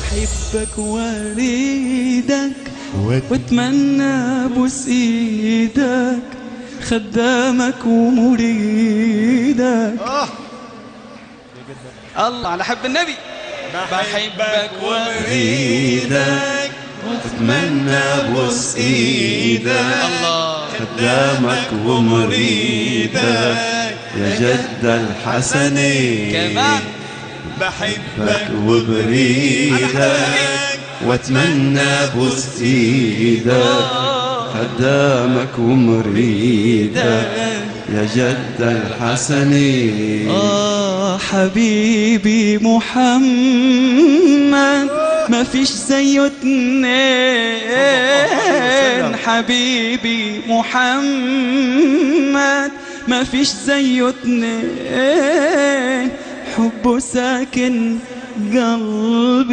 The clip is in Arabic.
بحبك واريدك واتمنى ابوس ايدك خدامك ومريدك. الله على حب النبي. بحبك واريدك واتمنى ابوس ايدك خدامك ومريدك يا جد الحسنين. كمان بحبك وبريدك واتمنى ابوس ايدك خدامك ومريدك يا جد الحسنين. حبيبي محمد ما فيش زيه اتنين. حبيبي محمد ما فيش زيه اتنين. حبه ساكن قلبي